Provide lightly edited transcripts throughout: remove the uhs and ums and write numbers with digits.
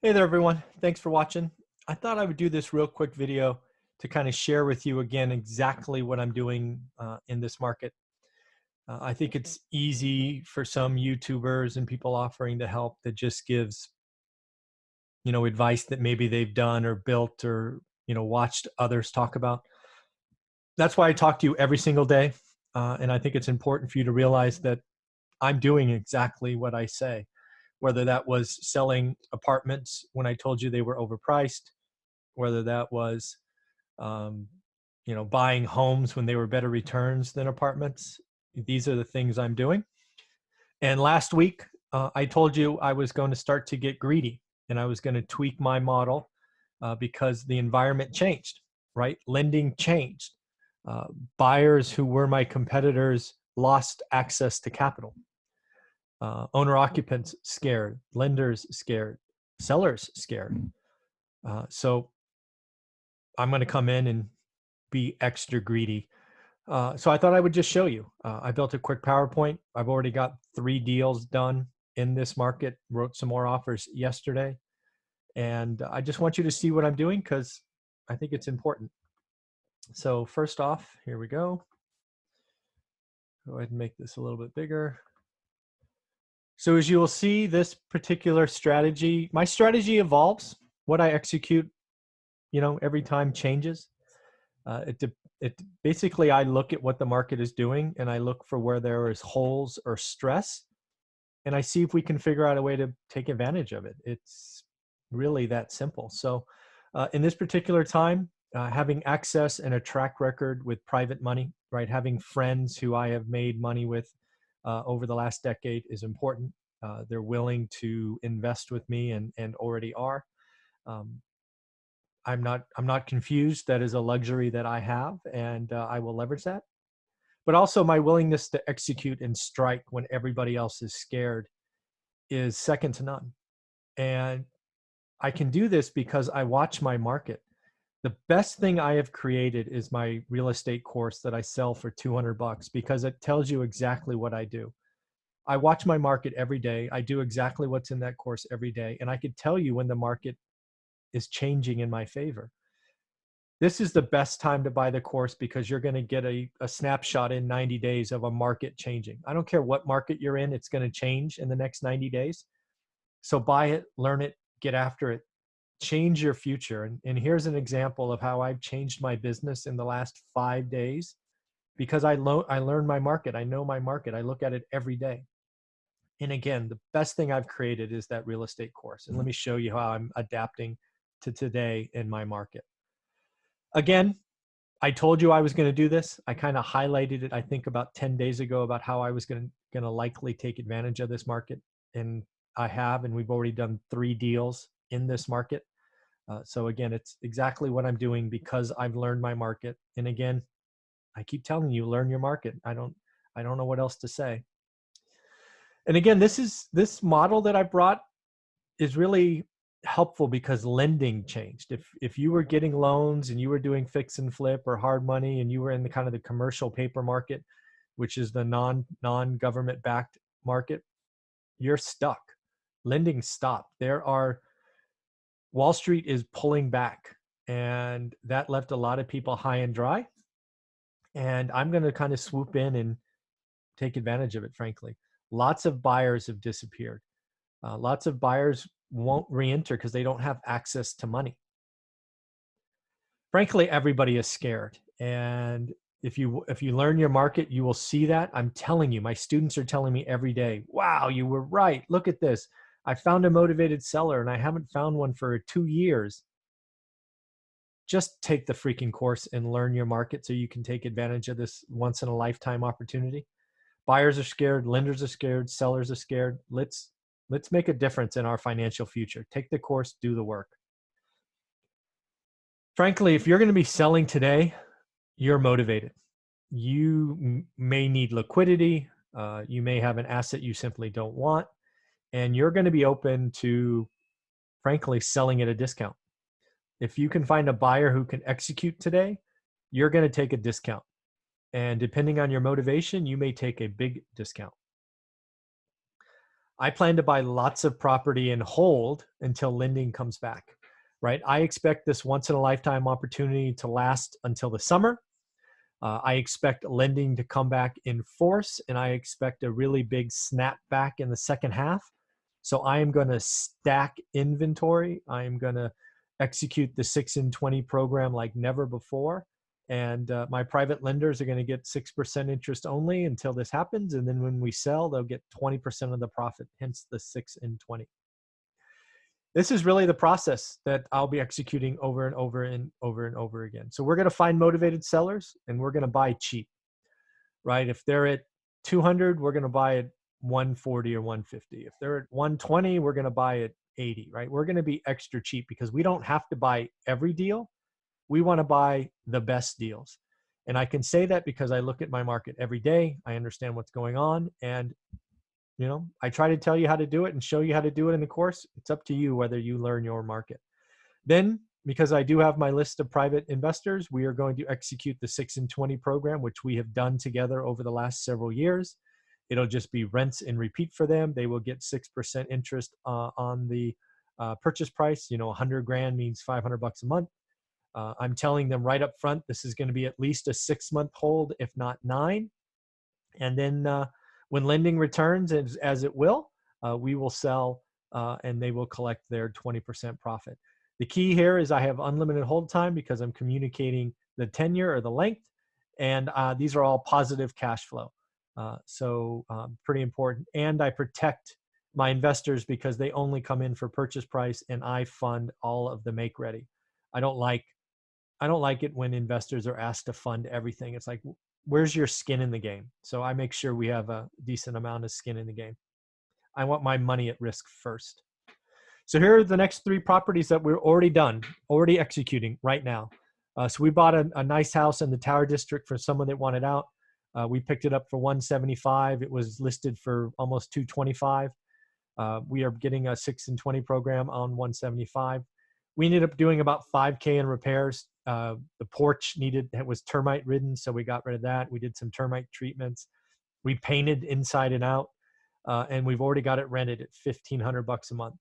Hey there, everyone. Thanks for watching. I thought I would do this real quick video to kind of share with you again exactly what I'm doing in this market. I think it's easy for some YouTubers and people offering to help that just gives, advice that maybe they've done or built or, watched others talk about. That's why I talk to you every single day. And I think it's important for you to realize that I'm doing exactly what I say, whether that was selling apartments when I told you they were overpriced, whether that was um, buying homes when they were better returns than apartments. These are the things I'm doing. And last week, I told you I was going to start to get greedy and I was going to tweak my model because the environment changed, right? Lending changed. Uh, Buyers who were my competitors lost access to capital. Owner occupants scared, lenders scared, sellers scared. So I'm going to come in and be extra greedy. So I thought I would just show you. I built a quick PowerPoint. I've already got 3 deals done in this market, wrote some more offers yesterday. And I just want you to see what I'm doing because I think it's important. So first off, here we go. Go ahead and make this a little bit bigger. So as you will see, this particular strategy, my strategy evolves. What I execute, every time changes. It basically, I look at what the market is doing and I look for where there is holes or stress and I see if we can figure out a way to take advantage of it. It's really that simple. So in this particular time, having access and a track record with private money, right? Having friends who I have made money with over the last decade is important. They're willing to invest with me and already are. Um, I'm not confused. That is a luxury that I have, and I will leverage that. But also, my willingness to execute and strike when everybody else is scared is second to none. And I can do this because I watch my market. The best thing I have created is my real estate course that I sell for $200 because it tells you exactly what I do. I watch my market every day. I do exactly what's in that course every day, and I could tell you when the market is changing in my favor. This is the best time to buy the course because you're going to get a snapshot in 90 days of a market changing. I don't care what market you're in, it's going to change in the next 90 days. So buy it, learn it, get after it, change your future. And here's an example of how I've changed my business in the last 5 days because I learned my market. I know my market. I look at it every day. And again, the best thing I've created is that real estate course. And let me show you how I'm adapting to today in my market. Again, I told you I was going to do this. I kind of highlighted it, I think, about 10 days ago about how I was going to likely take advantage of this market. And I have, and we've already done 3 deals in this market. So again, it's exactly what I'm doing because I've learned my market. And again, I keep telling you, learn your market. I don't know what else to say. And again, this model that I brought is really helpful because lending changed. If you were getting loans and you were doing fix and flip or hard money and you were in the kind of the commercial paper market, which is the non-government backed market, you're stuck. Lending stopped. Wall Street is pulling back, and that left a lot of people high and dry. And I'm going to kind of swoop in and take advantage of it, frankly. Lots of buyers have disappeared. Lots of buyers won't re-enter because they don't have access to money. Frankly, everybody is scared. And if you learn your market, you will see that. I'm telling you, my students are telling me every day, wow, you were right. Look at this. I found a motivated seller and I haven't found one for 2 years. Just take the freaking course and learn your market so you can take advantage of this once in a lifetime opportunity. Buyers are scared, lenders are scared, sellers are scared. Let's make a difference in our financial future. Take the course, do the work. Frankly, if you're going to be selling today, you're motivated. You may need liquidity. You may have an asset you simply don't want, and you're going to be open to, frankly, selling at a discount. If you can find a buyer who can execute today, you're going to take a discount. And depending on your motivation, you may take a big discount. I plan to buy lots of property and hold until lending comes back, right? I expect this once in a lifetime opportunity to last until the summer. I expect lending to come back in force, and I expect a really big snapback in the second half. So I am going to stack inventory. I am going to execute the 6 in 20 program like never before. And my private lenders are going to get 6% interest only until this happens. And then when we sell, they'll get 20% of the profit, hence the 6 in 20. This is really the process that I'll be executing over and over and over and over again. So we're going to find motivated sellers and we're going to buy cheap, right? If they're at 200, we're going to buy at 140 or 150. If they're at 120, we're going to buy at 80, right? We're going to be extra cheap because we don't have to buy every deal. We want to buy the best deals. And I can say that because I look at my market every day. I understand what's going on. And I try to tell you how to do it and show you how to do it in the course. It's up to you whether you learn your market. Then, because I do have my list of private investors, we are going to execute the 6 in 20 program, which we have done together over the last several years. It'll just be rents and repeat for them. They will get 6% interest on the purchase price. 100 grand means 500 bucks a month. I'm telling them right up front, this is going to be at least a 6-month hold, if not 9. And then when lending returns, as it will, we will sell and they will collect their 20% profit. The key here is I have unlimited hold time because I'm communicating the tenure or the length, and these are all positive cash flow. So pretty important. And I protect my investors because they only come in for purchase price and I fund all of the make ready. I don't like it when investors are asked to fund everything. It's like, where's your skin in the game? So I make sure we have a decent amount of skin in the game. I want my money at risk first. So here are the next 3 properties that we're already executing right now. So we bought a nice house in the Tower District for someone that wanted out. We picked it up for $175. It was listed for almost $225. We are getting a 6 in 20 program on $175. We ended up doing about $5K in repairs. The porch was termite ridden, so we got rid of that. We did some termite treatments. We painted inside and out, and we've already got it rented at $1,500 a month.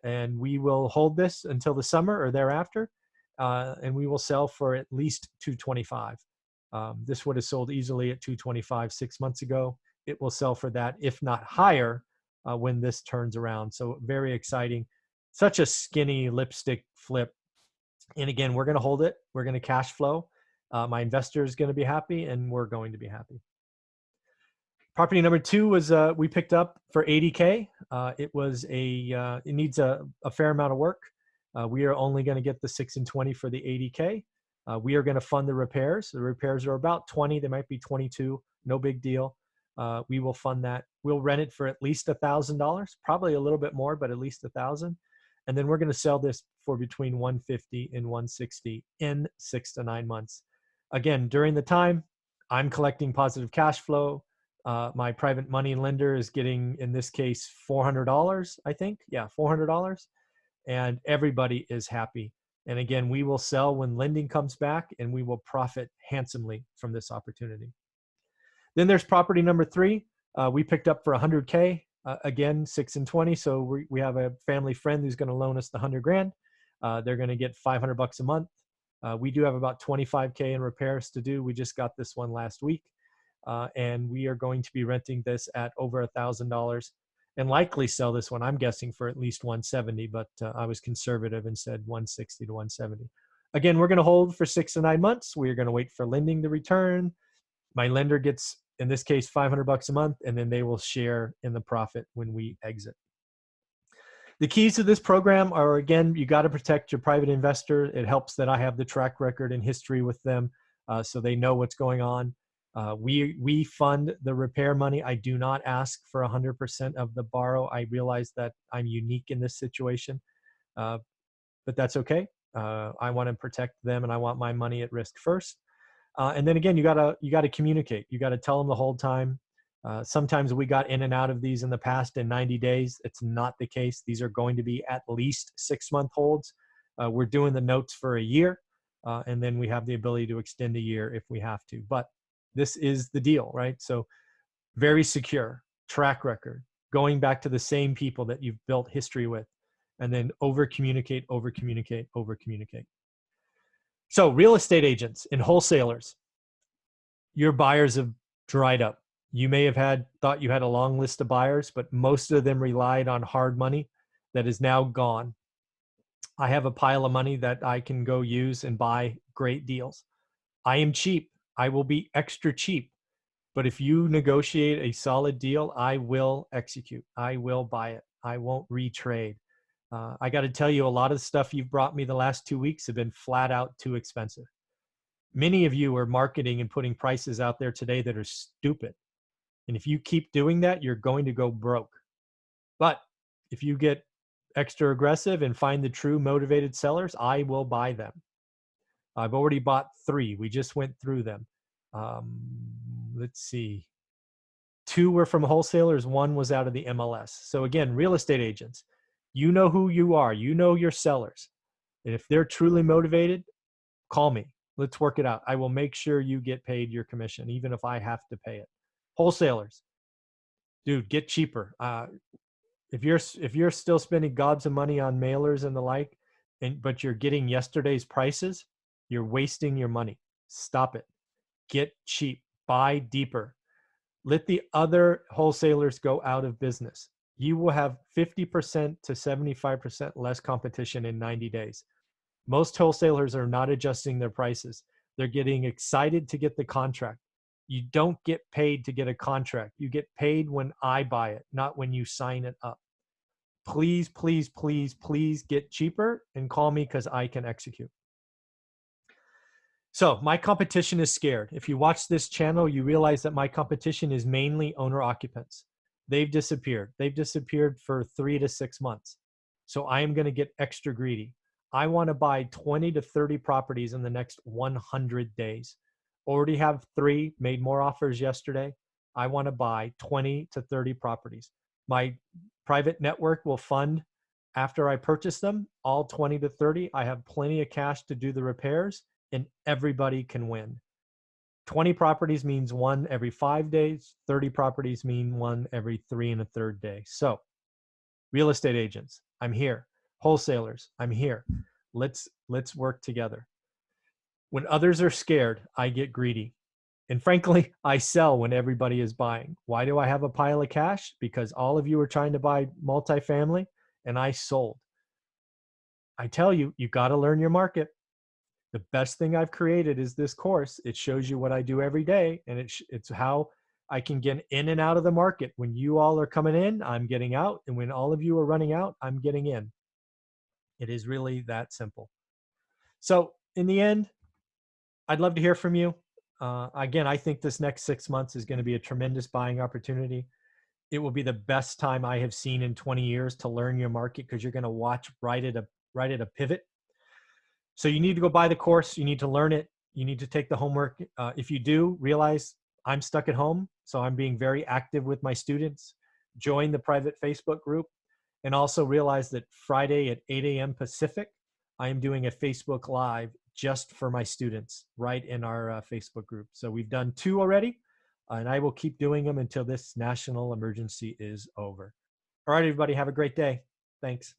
And we will hold this until the summer or thereafter, and we will sell for at least $225. This would have sold easily at $225 6 months ago. It will sell for that, if not higher, when this turns around. So very exciting. Such a skinny lipstick flip. And again, we're going to hold it. We're going to cash flow. My investor is going to be happy, and we're going to be happy. Property number 2 was we picked up for $80K. It needs a fair amount of work. We are only going to get the 6 in 20 for the $80K. We are going to fund the repairs. The repairs are about 20. They might be 22. No big deal. We will fund that. We'll rent it for at least $1,000, probably a little bit more, but at least $1,000. And then we're going to sell this for between $150 and $160 in 6 to 9 months. Again, during the time, I'm collecting positive cash flow. My private money lender is getting, in this case, $400, I think. Yeah, $400. And everybody is happy. And again, we will sell when lending comes back, and we will profit handsomely from this opportunity. Then there's property number 3. We picked up for $100K. Again, 6 in 20. So we have a family friend who's going to loan us the 100 grand. They're going to get $500 a month. We do have about 25K in repairs to do. We just got this one last week. And we are going to be renting this at over $1,000 and likely sell this one, I'm guessing, for at least $170, but I was conservative and said $160 to $170. Again, we're going to hold for 6 to 9 months. We are going to wait for lending to return. My lender gets, in this case, $500 a month, and then they will share in the profit when we exit. The keys to this program are, again, you got to protect your private investor. It helps that I have the track record and history with them, so they know what's going on. We fund the repair money. I do not ask for 100% of the borrow. I realize that I'm unique in this situation, but that's okay. I want to protect them, and I want my money at risk first. And then again, you gotta communicate. You gotta tell them the whole time. Sometimes we got in and out of these in the past in 90 days. It's not the case. These are going to be at least 6-month holds. We're doing the notes for a year, and then we have the ability to extend a year if we have to. But this is the deal, right? So very secure, track record, going back to the same people that you've built history with, and then over communicate, over communicate, over communicate. So real estate agents and wholesalers, your buyers have dried up. You may have thought you had a long list of buyers, but most of them relied on hard money that is now gone. I have a pile of money that I can go use and buy great deals. I am cheap. I will be extra cheap. But if you negotiate a solid deal, I will execute. I will buy it. I won't retrade. I got to tell you, a lot of the stuff you've brought me the last 2 weeks have been flat out too expensive. Many of you are marketing and putting prices out there today that are stupid. And if you keep doing that, you're going to go broke. But if you get extra aggressive and find the true motivated sellers, I will buy them. I've already bought 3. We just went through them. Let's see. 2 were from wholesalers. 1 was out of the MLS. So again, real estate agents, you know who you are. You know your sellers. And if they're truly motivated, call me. Let's work it out. I will make sure you get paid your commission, even if I have to pay it. Wholesalers, dude, get cheaper. If you're still spending gobs of money on mailers and the like, but you're getting yesterday's prices, you're wasting your money. Stop it. Get cheap. Buy deeper. Let the other wholesalers go out of business. You will have 50% to 75% less competition in 90 days. Most wholesalers are not adjusting their prices. They're getting excited to get the contract. You don't get paid to get a contract. You get paid when I buy it, not when you sign it up. Please, please, please, please get cheaper and call me because I can execute. So my competition is scared. If you watch this channel, you realize that my competition is mainly owner occupants. They've disappeared. They've disappeared for 3 to 6 months. So I am going to get extra greedy. I want to buy 20 to 30 properties in the next 100 days. Already have 3, made more offers yesterday. I want to buy 20 to 30 properties. My private network will fund, after I purchase them, all 20 to 30. I have plenty of cash to do the repairs, and everybody can win. 20 properties means 1 every 5 days. 30 properties mean 1 every 3 1/3 day. So real estate agents, I'm here. Wholesalers, I'm here. Let's work together. When others are scared, I get greedy. And frankly, I sell when everybody is buying. Why do I have a pile of cash? Because all of you are trying to buy multifamily and I sold. I tell you, you got to learn your market. The best thing I've created is this course. It shows you what I do every day, and it's how I can get in and out of the market. When you all are coming in, I'm getting out. And when all of you are running out, I'm getting in. It is really that simple. So in the end, I'd love to hear from you. Again, I think this next 6 months is going to be a tremendous buying opportunity. It will be the best time I have seen in 20 years to learn your market, because you're going to watch right at a pivot. So you need to go buy the course. You need to learn it. You need to take the homework. If you do, realize I'm stuck at home, so I'm being very active with my students. Join the private Facebook group, and also realize that Friday at 8 a.m. Pacific, I am doing a Facebook Live just for my students right in our Facebook group. So we've done 2 already, and I will keep doing them until this national emergency is over. All right, everybody, have a great day. Thanks.